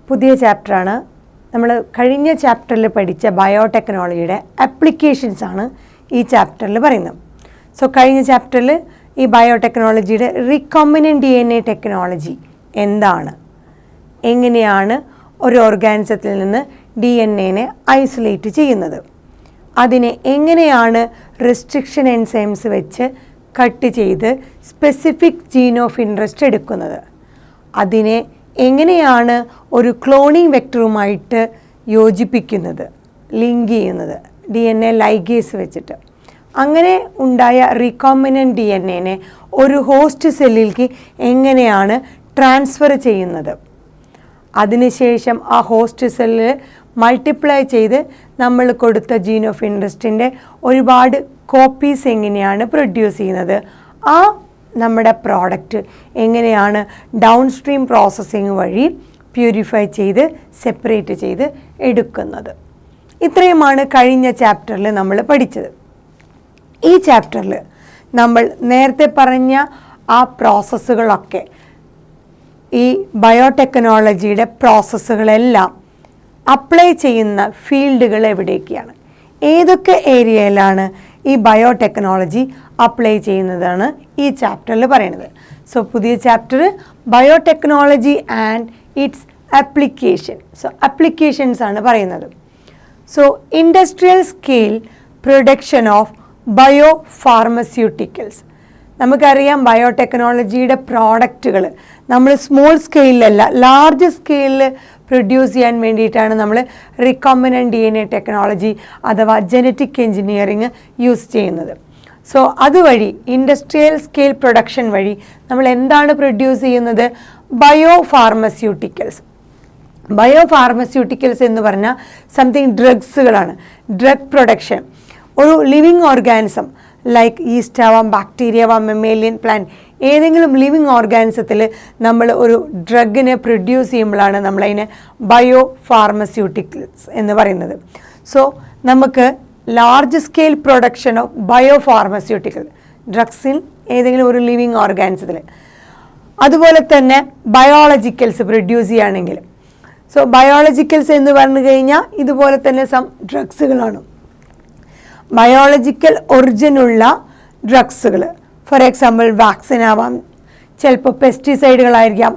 പുതിയ ചാപ്റ്ററാണ്. നമ്മൾ കഴിഞ്ഞ ചാപ്റ്ററിൽ പഠിച്ച ബയോടെക്നോളജിയുടെ ആപ്ലിക്കേഷൻസ് ആണ് ഈ ചാപ്റ്ററിൽ പറയുന്നത്. സോ കഴിഞ്ഞ ചാപ്റ്ററിൽ ഈ ബയോടെക്നോളജിയുടെ റീകോമ്പിനന്റ് DNA ടെക്നോളജി എന്താണ്, എങ്ങനെയാണ് ഒരു ഓർഗാനിസത്തിൽ നിന്ന് DNA ഐസൊലേറ്റ് ചെയ്യുന്നത്, അതിനെ എങ്ങനെയാണ് റെസ്ട്രിക്ഷൻ എൻസൈംസ് വെച്ച് കട്ട് ചെയ്ത് സ്പെസിഫിക് ജീൻ ഓഫ് ഇൻട്രസ്റ്റ് എടുക്കുന്നത്, അതിനെ എങ്ങനെയാണ് ഒരു ക്ലോണിംഗ് വെക്ടറുമായിട്ട് യോജിപ്പിക്കുന്നത്, ലിങ്ക് ചെയ്യുന്നത് DNA ലൈഗേസ് വെച്ചിട്ട്, അങ്ങനെ ഉണ്ടായ റീകോമ്പിനന്റ് DNA ഒരു ഹോസ്റ്റ് സെല്ലിലേക്ക് എങ്ങനെയാണ് ട്രാൻസ്ഫർ ചെയ്യുന്നത്, അതിനുശേഷം ആ ഹോസ്റ്റ് സെല്ല് മൾട്ടിപ്ലൈ ചെയ്ത് നമ്മൾ കൊടുത്ത ജീൻ ഓഫ് ഇൻട്രസ്റ്റിൻ്റെ ഒരുപാട് കോപ്പീസ് എങ്ങനെയാണ് പ്രൊഡ്യൂസ് ചെയ്യുന്നത്, ആ നമ്മുടെ പ്രോഡക്റ്റ് എങ്ങനെയാണ് ഡൗൺ സ്ട്രീം പ്രോസസ്സിങ് വഴി പ്യൂരിഫൈ ചെയ്ത് സെപ്പറേറ്റ് ചെയ്ത് എടുക്കുന്നത്. ഇത്രയുമാണ് കഴിഞ്ഞ ചാപ്റ്ററിൽ നമ്മൾ പഠിച്ചത്. ഈ ചാപ്റ്ററിൽ നമ്മൾ നേരത്തെ പറഞ്ഞ ആ പ്രോസസ്സുകളൊക്കെ, ഈ ബയോടെക്നോളജിയുടെ പ്രോസസ്സുകളെല്ലാം അപ്ലൈ ചെയ്യുന്ന ഫീൽഡുകൾ എവിടേക്കാണ്, ഏതൊക്കെ ഏരിയയിലാണ് ഈ ബയോടെക്നോളജി അപ്ലൈ ചെയ്യുന്നതാണ് ഈ ചാപ്റ്ററിൽ പറയുന്നത്. സോ പുതിയ chapter biotechnology and its application. So applications ആണ് പറയുന്നത്. So industrial scale production of bio pharmaceuticals. നമുക്കറിയാം ബയോടെക്നോളജിയുടെ പ്രോഡക്റ്റുകൾ നമ്മൾ സ്മോൾ സ്കെയിലല്ല ലാർജ് സ്കെയിലിൽ പ്രൊഡ്യൂസ് ചെയ്യാൻ വേണ്ടിയിട്ടാണ് നമ്മൾ റീകോമ്പിനന്റ് DNA ടെക്നോളജി അഥവാ ജനറ്റിക് എഞ്ചിനീയറിങ് യൂസ് ചെയ്യുന്നത്. സോ അതുവഴി ഇൻഡസ്ട്രിയൽ സ്കെയിൽ പ്രൊഡക്ഷൻ വഴി നമ്മൾ എന്താണ് പ്രൊഡ്യൂസ് ചെയ്യുന്നത്? Bio pharmaceuticals. ബയോ ഫാർമസ്യൂട്ടിക്കൽസ് എന്ന് പറഞ്ഞാൽ സംതിങ് ഡ്രഗ്സുകളാണ്. ഡ്രഗ് പ്രൊഡക്ഷൻ ഒരു ലിവിങ് ഓർഗാനിസം ലൈക്ക് ഈസ്റ്റ് ആവാം, ബാക്ടീരിയ ആവാം, മെമ്മേലിയൻ പ്ലാന്റ്, ഏതെങ്കിലും ലിവിങ് ഓർഗാനിസത്തിൽ നമ്മൾ ഒരു ഡ്രഗിനെ പ്രൊഡ്യൂസ് ചെയ്യുമ്പോഴാണ് നമ്മളതിനെ ബയോ ഫാർമസ്യൂട്ടിക്കൽസ് എന്ന് പറയുന്നത്. സോ നമുക്ക് large scale production of bio pharmaceutical ഡ്രഗ്സിൽ ഏതെങ്കിലും ഒരു ലിവിങ് ഓർഗാനിസത്തിൽ, അതുപോലെ തന്നെ ബയോളജിക്കൽസ് പ്രൊഡ്യൂസ് ചെയ്യുകയാണെങ്കിൽ. സോ ബയോളജിക്കൽസ് എന്ന് പറഞ്ഞു കഴിഞ്ഞാൽ ഇതുപോലെ തന്നെ സം ഡ്രഗ്സുകളാണ്, ബയോളജിക്കൽ ഒറിജിനുള്ള ഡ്രഗ്സുകൾ. ഫോർ എക്സാമ്പിൾ വാക്സിൻ ആവാം, ചിലപ്പോൾ പെസ്റ്റിസൈഡുകളായിരിക്കാം,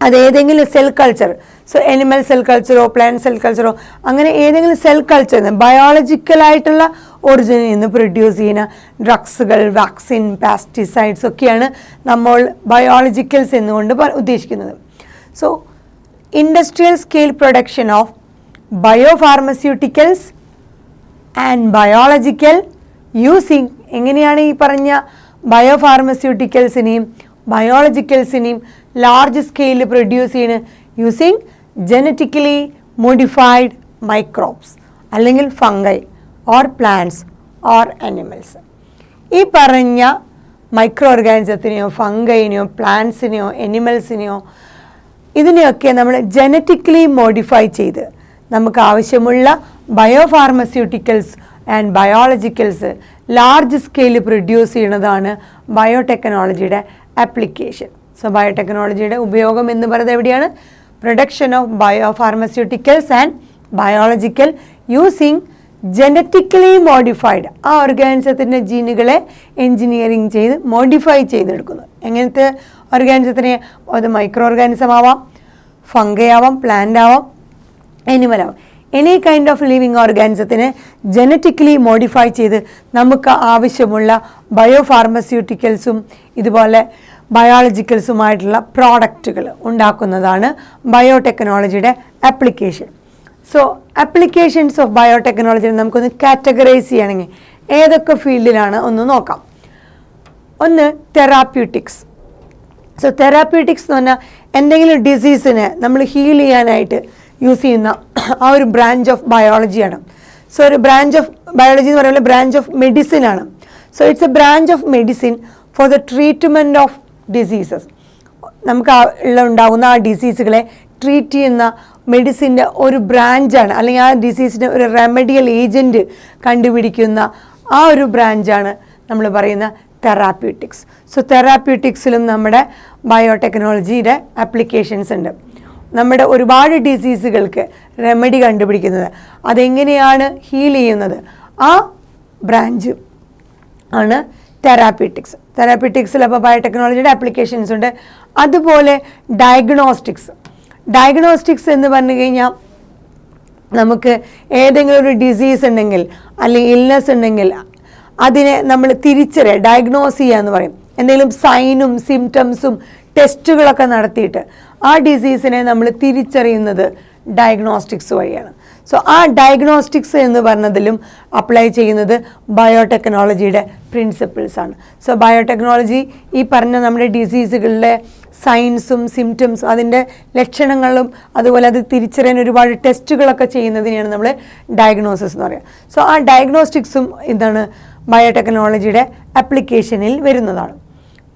അതേതെങ്കിലും cell culture, so animal cell കൾച്ചറോ പ്ലാന്റ് സെൽ കൾച്ചറോ അങ്ങനെ ഏതെങ്കിലും സെൽ കൾച്ചറിൽ നിന്ന് ബയോളജിക്കലായിട്ടുള്ള ഒറിജിനിൽ നിന്ന് പ്രൊഡ്യൂസ് ചെയ്യുന്ന ഡ്രഗ്സുകൾ, വാക്സിൻ, പെസ്റ്റിസൈഡ്സ് ഒക്കെയാണ് നമ്മൾ ബയോളജിക്കൽസ് എന്നുകൊണ്ട് ഉദ്ദേശിക്കുന്നത്. So industrial scale production of bio pharmaceuticals and biological using. എങ്ങനെയാണ് ഈ പറഞ്ഞ ബയോ ഫാർമസ്യൂട്ടിക്കൽസിനെയും ബയോളജിക്കൽസിനെയും ലാർജ് സ്കെയിലിൽ പ്രൊഡ്യൂസ് ചെയ്യുന്നത്? യൂസിങ് ജനറ്റിക്കലി മോഡിഫൈഡ് മൈക്രോബ്സ് അല്ലെങ്കിൽ fungi or plants or animals. ഈ പറഞ്ഞ മൈക്രോ ഓർഗാനിസത്തിനെയോ ഫംഗൈനെയോ പ്ലാന്റ്സിനെയോ അനിമൽസിനെയോ ഇതിനെയൊക്കെ നമ്മൾ ജനറ്റിക്കലി മോഡിഫൈ ചെയ്ത് നമുക്ക് ആവശ്യമുള്ള bio pharmaceuticals and biologicals large സ്കെയിലിൽ പ്രൊഡ്യൂസ് ചെയ്യുന്നതാണ് ബയോടെക്നോളജിയുടെ ആപ്ലിക്കേഷൻ. സോ ബയോടെക്നോളജിയുടെ ഉപയോഗം എന്ന് പറയുന്നത് എവിടെയാണ്? Production of bio pharmaceuticals and biological using genetically modified. ആ ഓർഗാനിസത്തിൻ്റെ ജീനുകളെ എൻജിനീയറിങ് ചെയ്ത് മോഡിഫൈ ചെയ്തെടുക്കുന്നു. എങ്ങനത്തെ ഓർഗാനിസത്തിനെ? അത് മൈക്രോ ഓർഗാനിസം ആവാം, ഫംഗൈ ആവാം, പ്ലാന്റ് ആവാം, എനിമൽ ആവാം. എനി കൈൻഡ് ഓഫ് ലിവിങ് ഓർഗാനിസത്തിനെ ജനറ്റിക്കലി മോഡിഫൈ ചെയ്ത് നമുക്ക് ആവശ്യമുള്ള ബയോ ഫാർമസ്യൂട്ടിക്കൽസും ഇതുപോലെ ബയോളജിക്കൽസുമായിട്ടുള്ള പ്രോഡക്റ്റുകൾ ഉണ്ടാക്കുന്നതാണ് ബയോടെക്നോളജിയുടെ application. So applications of biotechnology നമുക്കൊന്ന് കാറ്റഗറൈസ് ചെയ്യണമെങ്കിൽ ഏതൊക്കെ ഫീൽഡിലാണ് ഒന്ന് നോക്കാം. ഒന്ന് തെറാപ്യൂട്ടിക്സ്. സോ തെറാപ്യൂട്ടിക്സ് എന്ന് പറഞ്ഞാൽ എന്തെങ്കിലും ഡിസീസിനെ നമ്മൾ ഹീൽ ചെയ്യാനായിട്ട് യൂസ് ചെയ്യുന്ന ആ ഒരു ബ്രാഞ്ച് ഓഫ് ബയോളജിയാണ്. സോ ഒരു ബ്രാഞ്ച് ഓഫ് ബയോളജി എന്ന് പറയുമ്പോൾ ബ്രാഞ്ച് ഓഫ് മെഡിസിൻ ആണ്. So it's A branch of medicine for the treatment of diseases. നമുക്ക് ഉണ്ടാകുന്ന ആ ഡിസീസുകളെ ട്രീറ്റ് ചെയ്യുന്ന മെഡിസിൻ്റെ ഒരു ബ്രാഞ്ചാണ്, അല്ലെങ്കിൽ ആ ഡിസീസിന് ഒരു റെമഡിയൽ ഏജൻറ്റ് കണ്ടുപിടിക്കുന്ന ആ ഒരു ബ്രാഞ്ചാണ് നമ്മൾ പറയുന്ന തെറാപ്യൂട്ടിക്സ്. സോ തെറാപ്യൂട്ടിക്സിലും നമ്മുടെ ബയോടെക്നോളജിയുടെ ആപ്ലിക്കേഷൻസ് ഉണ്ട്. നമ്മുടെ ഒരുപാട് ഡിസീസുകൾക്ക് റെമഡി കണ്ടുപിടിക്കുന്നത്, അതെങ്ങനെയാണ് ഹീൽ ചെയ്യുന്നത്, ആ ബ്രാഞ്ച് ആണ് തെറാപ്യൂട്ടിക്സ്. തെറാപ്യൂട്ടിക്സിൽ അപ്പോൾ ബയോടെക്നോളജിയുടെ ആപ്ലിക്കേഷൻസ് ഉണ്ട്. അതുപോലെ ഡയഗ്നോസ്റ്റിക്സ് എന്ന് പറഞ്ഞു കഴിഞ്ഞാൽ നമുക്ക് ഏതെങ്കിലും ഒരു ഡിസീസ് ഉണ്ടെങ്കിൽ അല്ലെങ്കിൽ ഇൽനെസ് ഉണ്ടെങ്കിൽ അതിനെ നമ്മൾ ഡയഗ്നോസ് ചെയ്യുക എന്ന് പറയും. എന്തെങ്കിലും സൈനും സിംറ്റംസും ടെസ്റ്റുകളൊക്കെ നടത്തിയിട്ട് ആ ഡിസീസിനെ നമ്മൾ തിരിച്ചറിയുന്നത് ഡയഗ്നോസ്റ്റിക്സ് വഴിയാണ്. സോ ആ ഡയഗ്നോസ്റ്റിക്സ് എന്ന് പറഞ്ഞതിലും അപ്ലൈ ചെയ്യുന്നത് ബയോടെക്നോളജിയുടെ പ്രിൻസിപ്പിൾസ് ആണ്. സോ ബയോടെക്നോളജി ഈ പറഞ്ഞ നമ്മുടെ ഡിസീസുകളിലെ സൈൻസും സിംറ്റംസും അതിൻ്റെ ലക്ഷണങ്ങളും അതുപോലെ അത് തിരിച്ചറിയാൻ ഒരുപാട് ടെസ്റ്റുകളൊക്കെ ചെയ്യുന്നതിനെയാണ് നമ്മൾ ഡയഗ്നോസിസ് എന്ന് പറയുക. സോ ആ ഡയഗ്നോസ്റ്റിക്സും ഇതാണ് ബയോടെക്നോളജിയുടെ ആപ്ലിക്കേഷനിൽ വരുന്നതാണ്.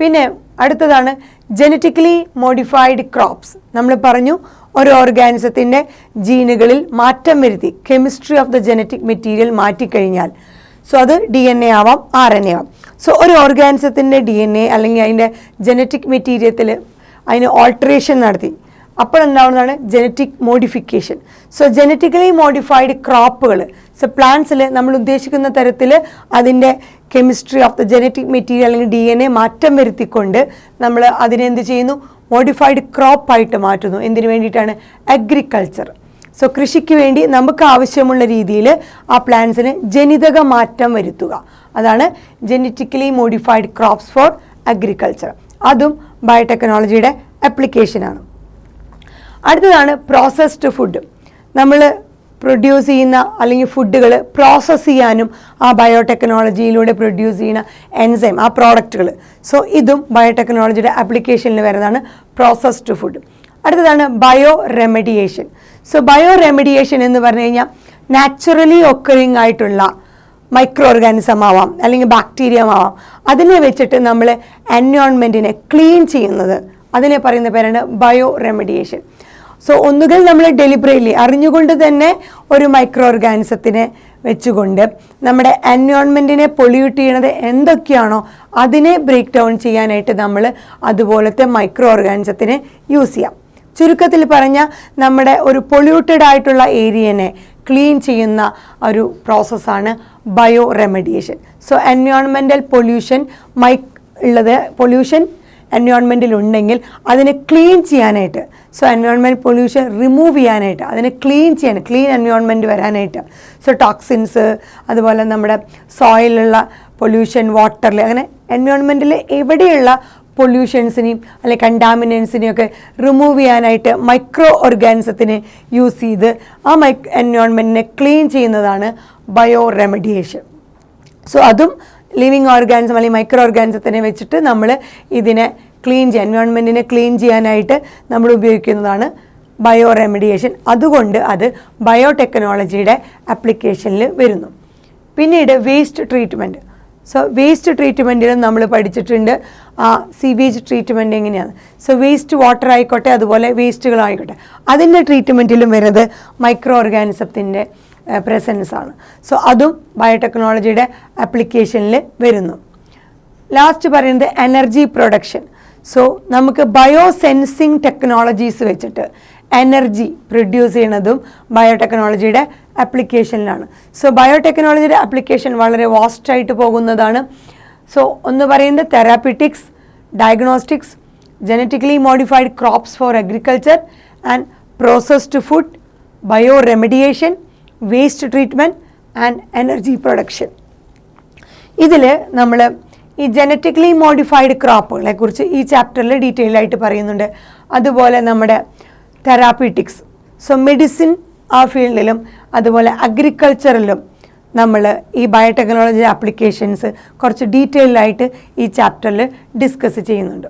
പിന്നെ അടുത്തതാണ് ജനറ്റിക്കലി മോഡിഫൈഡ് ക്രോപ്സ്. നമ്മൾ പറഞ്ഞു ഒരു ഓർഗാനിസത്തിൻ്റെ ജീനുകളിൽ മാറ്റം വരുത്തി chemistry of the genetic material മാറ്റിക്കഴിഞ്ഞാൽ, സോ അത് DNA ആവാം RNA ആവാം. സോ ഒരു ഓർഗാനിസത്തിൻ്റെ DNA അല്ലെങ്കിൽ അതിൻ്റെ ജനറ്റിക് മെറ്റീരിയത്തിൽ അതിന് ഓൾട്ടറേഷൻ നടത്തി അപ്പോഴുണ്ടാവുന്നതാണ് genetic modification. So genetically modified ക്രോപ്പുകൾ, സോ പ്ലാന്റ്സിൽ നമ്മൾ ഉദ്ദേശിക്കുന്ന തരത്തിൽ അതിൻ്റെ chemistry of the genetic material അല്ലെങ്കിൽ DNA മാറ്റം വരുത്തിക്കൊണ്ട് നമ്മൾ അതിനെന്ത് ചെയ്യുന്നു, മോഡിഫൈഡ് ക്രോപ്പായിട്ട് മാറ്റുന്നു. എന്തിനു വേണ്ടിയിട്ടാണ്? അഗ്രികൾച്ചർ. സോ കൃഷിക്ക് വേണ്ടി നമുക്ക് ആവശ്യമുള്ള രീതിയിൽ ആ പ്ലാന്റ്സിന് ജനിതക മാറ്റം വരുത്തുക, അതാണ് genetically modified crops four agriculture. അതും ബയോടെക്നോളജിയുടെ ആപ്ലിക്കേഷനാണ്. അടുത്തതാണ് പ്രോസസ്ഡ് ഫുഡ്. നമ്മൾ പ്രൊഡ്യൂസ് ചെയ്യുന്ന അല്ലെങ്കിൽ ഫുഡുകൾ പ്രോസസ്സ് ചെയ്യാനും ആ ബയോടെക്നോളജിയിലൂടെ പ്രൊഡ്യൂസ് ചെയ്യുന്ന എൻസൈം, ആ പ്രോഡക്റ്റുകൾ, സോ ഇതും ബയോടെക്നോളജിയുടെ ആപ്ലിക്കേഷനിൽ വരുന്നതാണ് പ്രോസസ്ഡ് ഫുഡ്. അടുത്തതാണ് bio remediation. So bio remediation എന്ന് പറഞ്ഞു കഴിഞ്ഞാൽ നാച്ചുറലി ഒക്കറിങ് ആയിട്ടുള്ള മൈക്രോ ഓർഗാനിസം ആവാം അല്ലെങ്കിൽ ബാക്ടീരിയ ആവാം, അതിനെ വെച്ചിട്ട് നമ്മൾ എൻവയോൺമെൻറ്റിനെ ക്ലീൻ ചെയ്യുന്നത്, അതിനെ പറയുന്ന പേരാണ് ബയോ റെമഡിയേഷൻ. സോ ഒന്നുകിൽ നമ്മൾ ഡെലിബറേറ്റ്ലി അറിഞ്ഞുകൊണ്ട് തന്നെ ഒരു മൈക്രോ ഓർഗാനിസത്തിനെ വെച്ചുകൊണ്ട് നമ്മുടെ എൻവയോൺമെൻറ്റിനെ പൊല്യൂട്ട് ചെയ്യണത് എന്തൊക്കെയാണോ അതിനെ ബ്രേക്ക് ഡൗൺ ചെയ്യാനായിട്ട് നമ്മൾ അതുപോലത്തെ മൈക്രോ ഓർഗാനിസത്തിനെ യൂസ് ചെയ്യാം. ചുരുക്കത്തിൽ പറഞ്ഞാൽ നമ്മുടെ ഒരു പൊല്യൂട്ടഡ് ആയിട്ടുള്ള ഏരിയനെ ക്ലീൻ ചെയ്യുന്ന ഒരു പ്രോസസ്സാണ് bio remediation. So environmental pollution pollution എൻവയോൺമെൻറ്റിൽ ഉണ്ടെങ്കിൽ അതിനെ ക്ലീൻ ചെയ്യാനായിട്ട്, സോ എൻവയോൺമെൻറ്റ് പൊല്യൂഷൻ റിമൂവ് ചെയ്യാനായിട്ട്, അതിനെ ക്ലീൻ എൻവയോൺമെൻറ്റ് വരാനായിട്ട്, സോ ടോക്സിൻസ് അതുപോലെ നമ്മുടെ സോയിലുള്ള പൊല്യൂഷൻ, വാട്ടറിൽ, അങ്ങനെ എൻവയോൺമെൻറ്റിൽ എവിടെയുള്ള പൊല്യൂഷൻസിനെയും അല്ലെങ്കിൽ കണ്ടാമിനൻസിനെയും ഒക്കെ റിമൂവ് ചെയ്യാനായിട്ട് മൈക്രോ ഓർഗാനിസത്തിനെ യൂസ് ചെയ്ത് ആ എൻവയോൺമെൻറ്റിനെ ക്ലീൻ ചെയ്യുന്നതാണ് ബയോ റെമഡിയേഷൻ. സോ അതും ലിവിങ് ഓർഗാനിസം അല്ലെങ്കിൽ മൈക്രോ ഓർഗാനിസത്തിനെ വെച്ചിട്ട് നമ്മൾ ഇതിനെ എൻവയോൺമെൻറ്റിനെ ക്ലീൻ ചെയ്യാനായിട്ട് നമ്മൾ ഉപയോഗിക്കുന്നതാണ് ബയോ റെമഡിയേഷൻ. അതുകൊണ്ട് അത് ബയോടെക്നോളജിയുടെ ആപ്ലിക്കേഷനിൽ വരുന്നു. പിന്നീട് വേസ്റ്റ് ട്രീറ്റ്മെൻറ്റ്. സോ വേസ്റ്റ് ട്രീറ്റ്മെൻറ്റിലും നമ്മൾ പഠിച്ചിട്ടുണ്ട് ആ സീവേജ് ട്രീറ്റ്മെൻറ്റ് എങ്ങനെയാണ്. സോ വേസ്റ്റ് വാട്ടർ ആയിക്കോട്ടെ അതുപോലെ വേസ്റ്റുകളായിക്കോട്ടെ അതിൻ്റെ ട്രീറ്റ്മെൻറ്റിലും വരുന്നത് മൈക്രോ ഓർഗാനിസത്തിൻ്റെ പ്രസൻസ് ആണ്. സോ അതും ബയോടെക്നോളജിയുടെ ആപ്ലിക്കേഷനിൽ വരുന്നു. ലാസ്റ്റ് പറയുന്നത് എനർജി പ്രൊഡക്ഷൻ. സോ നമുക്ക് ബയോസെൻസിങ് ടെക്നോളജീസ് വെച്ചിട്ട് എനർജി പ്രൊഡ്യൂസ് ചെയ്യുന്നതും ബയോടെക്നോളജിയുടെ ആപ്ലിക്കേഷനിലാണ്. സോ ബയോടെക്നോളജിയുടെ ആപ്ലിക്കേഷൻ വളരെ വാസ്റ്റായിട്ട് പോകുന്നതാണ്. സോ ഒന്ന് പറയുന്നത് therapeutics, diagnostics, genetically modified crops four agriculture and processed food, bio remediation, waste treatment and energy production. ഇതിൽ നമ്മൾ ഈ ജനറ്റിക്കലി മോഡിഫൈഡ് ക്രോപ്പുകളെ കുറിച്ച് ഈ ചാപ്റ്ററിൽ ഡീറ്റെയിൽ ആയിട്ട് പറയുന്നുണ്ട്. അതുപോലെ നമ്മുടെ തെറാപ്യൂട്ടിക്സ്, സോ മെഡിസിൻ ആ ഫീൽഡിലും അതുപോലെ അഗ്രികൾച്ചറിലും നമ്മൾ ഈ ബയോടെക്നോളജി ആപ്ലിക്കേഷൻസ് കുറച്ച് ഡീറ്റെയിൽഡായിട്ട് ഈ ചാപ്റ്ററിൽ ഡിസ്കസ് ചെയ്യുന്നുണ്ട്.